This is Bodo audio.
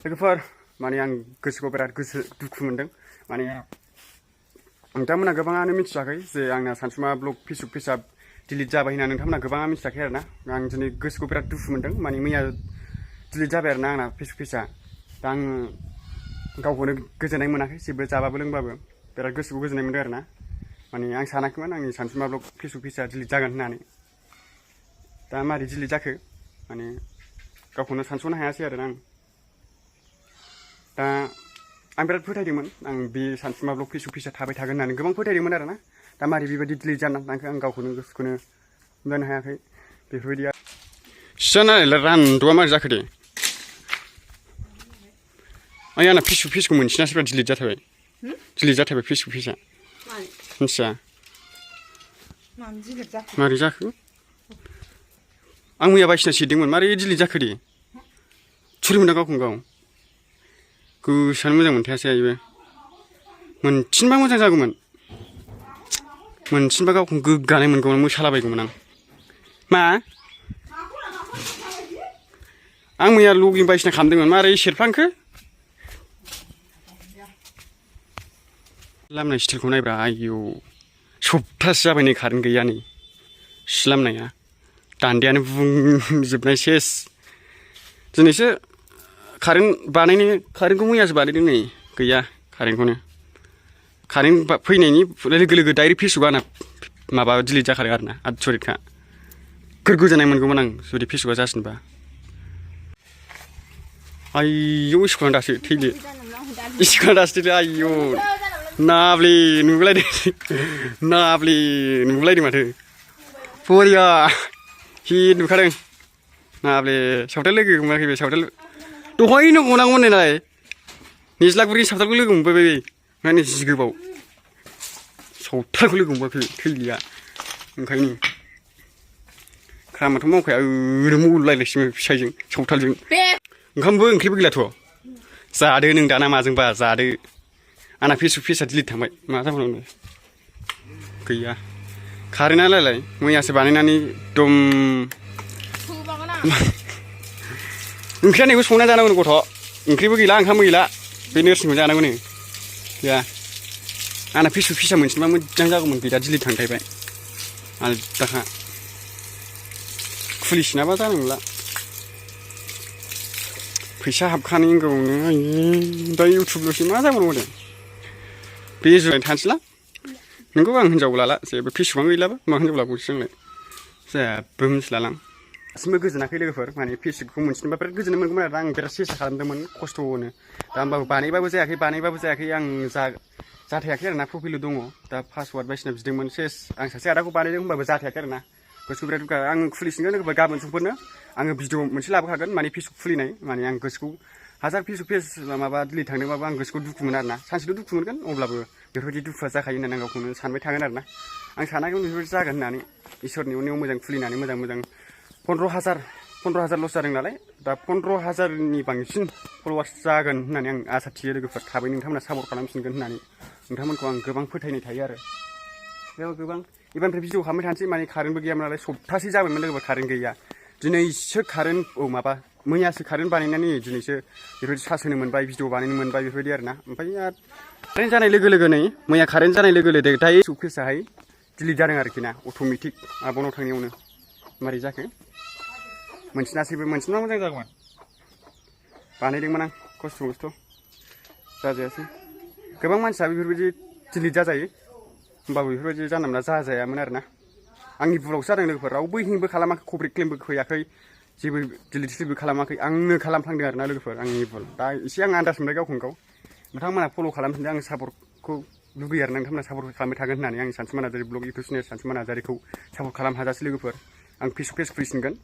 लोगोफोर माने आं गोसोखौ बिराद दुखु मोनदों माने नोंथांमोना गोबाङानो मिथियाखै जे आंना सानसुमा ब्लग फेसबुक पेजआ डिलिट जाबाय होनना नोंथांमोना गोबाङा मिथियाखै आरोना आं दिनै गोसोखौ बिराद दुखु मोनदों माने मैया डिलिट जाबाय आरोना आंना फेसबुक पेजआ दा आं गावखौनो गोजोननाय मोनाखै जेबो जाबाबो लोंबाबो बिराद गोसोखौ गोजोननाय मोनदों आरोना माने आं सानाखैमोन आंनि सानसुमा ब्लग फेसबुक पेजआ डिलिट जागोन होननानै दा मारै डिलिट जाखो माने गावखौनो सानस'नो हायासै आरोना दा आं बिराद फोथायदोंमोन आं बे सानसुमा ब्लग फेसबुक पेजआ थाबाय थागोन होननानै गोबां फोथायदोंमोन आरोना दा मारै बेबायदि डिलिट जानानै थांखो आं गावखौनो गोसोखौनो हमदांनो हायाखै बेफोरबायदिया सिनायलाय रानद'आ मारै जाखो दे आंना फेसबुक पेजखौ मोनसिनासो बिराद डिलिट जाथारबाय फेसबुक पेजआ मिथिया मारै जाखो आं मैया बायसिना सिरदोंमोन मारै डिलिट जाखो दे थुरि मोनदों गावखौनो गाव गोसोआनो मोजां मोनथायासै आयबो मोनसिनबा मोजां जागौमोन मोनसिनबा गावखौनो गोग्गानाय मोनगौमोन मोसालाबायगौमोन आं मा आं मैया लगिन बायसिना खालामदोंमोन मारै सेरफ्लांखो लामनाय स्टिलखौ नायब्रा आयौ सप्तासे जाबाय नै कारेन्ट गैया नै सि लामनाया दान्दायानो बुंजोबनाय सेस दिनैसो कारेन्टखौ मैयासो बानायदों नै गैया कारेन्ट फैनायनि लोगो लोगो डाइरेक्ट फेसबुकआ आंना माबा डिलिट जाखादों आरोना आसरितखा गोजोननाय मोनगौमोन आं जुदि फेसबुकआ जासिनबा आयौ स्कुलानो दासो थैदो आयौ नाब्ले नुगुलायदों माथो बरिया हिट नुखादों नाब्ले सावथाल लोगो मोनाखै बे सावथाल दहायनो गनांगौमोन नालाय निज्लागुरिनि सावथालखौ लोगो मोनबाय माने जि गोबाव सावथालखौ लोगो मोनबाय थैलिया ओंखायनो खामानिथ' मावखाया ओरैनो मबाइल फिसाइजों सावथालजों ओंखामबो ओंख्रिबो गैलाथ' जादो नों दाना माजोंबा जादो आंना फेसबुक पेजआ डिलिट थांबाय मा जाबावनांगौ गैया कारेन्टआलाय मैयासो बानायनानै एकदम ओंख्रिया नैखौ संना जानांगौ गथ' ओंख्रिबो गैला ओंखामबो गैला बे नोरसिंखौ जानांगौ नो गैया आंना फेसबुक पेजआ मोनसेबा मोजां जागौमोन गैया डिलिट थांथायबाय आलदाखा खुलिसिनाबा जानाय नंला फैसा हाबखानांगौनो दा इउटुबल'सो मा जाबावनांगौ दे बे जुलाइ थानोसैला नोंगौ आं हिनजाव लाला जेबो फेसबुकआनो गैलाबा मा हिनजाव लाबावसै जोंलाय जेबो मिथिलालां दासिमबो गोजोनाखै लोगोफोर माने फेसबुकखौ मोनसिनोबा बिराद गोजोननाय मोनगौमोन आरो आं बिराद सेस्था खालामदोंमोन खस्थ'नो दा होमबाबो बानायबाबो जायाखै आं जाथायाखै आरोना प्रफाइलल' दङ दा पासवार्ड बायदिसिना बिदोंमोन सेस आं सासे आदाखौ बानायदों होमबाबो जाथायाखै आरोना गोसोखौ बिराद दुखु आं खुलिसिगोन लोगोफोर गाबोन समफोरनो आङो भिडिअ मोनसे लाबोखागोन माने फेसबुक खुलिनाय माने आं गोसोखौ हाजार फेसबुक पेज माबा डिलिट थांदोंबाबो आं गोसोखौ दुखु मोनो आरोना सानसेल' दुखु मोनगोन अब्लाबो बेफोरबायदि दुखुआ जाखायो होननानै आं गावखौनो सानबाय थागोन आरोना आं सानाखैमोन बेफोरबायदि जागोन होननानै इसोरनि अननायाव मोजां खुलिनानै मोजां 15,000 लस जादों नालाय दा 15,000नि बांसिन फल'वार्स जागोन होननानै आं आसा थियो लोगोफोर थाबै नोंथांमोना सापर्ट खालामफिनगोन होननानै नोंथांमोनखौ आं गोबां फोथायनाय थायो आरो बेयाव गोबां एबारनिफ्राय भिडिअ खालामबाय थानोसै माने कारेन्टबो गैयामोन नालाय सप्तासे जाबायमोन लोगोफोर कारेन्ट गैया दिनैसो मैयासो कारेन्ट बानायनानै दिनैसो बेफोरबायदि सार्स होनो मोनबाय भिडिअ बानायनो मोनबाय बेफोरबायदि आरोना ओमफ्राय कारेन्ट जानाय लोगो लोगो नै मैया कारेन्ट जानाय लोगो लोगो दायो फेसबुक पेजआहाय डिलिट जादों आरोखि ना अट'मेटिक आबनाव थांनायावनो मारै जाखो मोनसिनबा मोजां जागौमोन बानायदोंमोन आं खस्थ' जाजायासै गोबां मानसिया बेफोरबायदि डिलिट जाजायो होमबाबो बेफोरबायदि जानला मोनला जाजायामोन आरोना आंनि भुलावसो जादों लोगोफोर रावबो हिंबो खालामाखै कभरेट क्लेमबो फैयाखै जेबो डिलिटबो खालामाखै आंनो खालामफ्लांदों आरोना लोगोफोर आंनि भुल दा एसे आं आन्दाज मोनबाय गावखौनो गाव नोंथांमोना फल' खालामफिनदों आं सापर्टखौ लुगैयो आरो नोंथांमोना सापर्ट खालामबाय थागोन होननानै आं सानसुमा नार्जारि ब्लग इउटुब चेनेल सानसुमा नार्जारिखौ सापर्ट खालाम हाजासे लोगोफोर आं फेसबुक पेज खुलिसिनगोन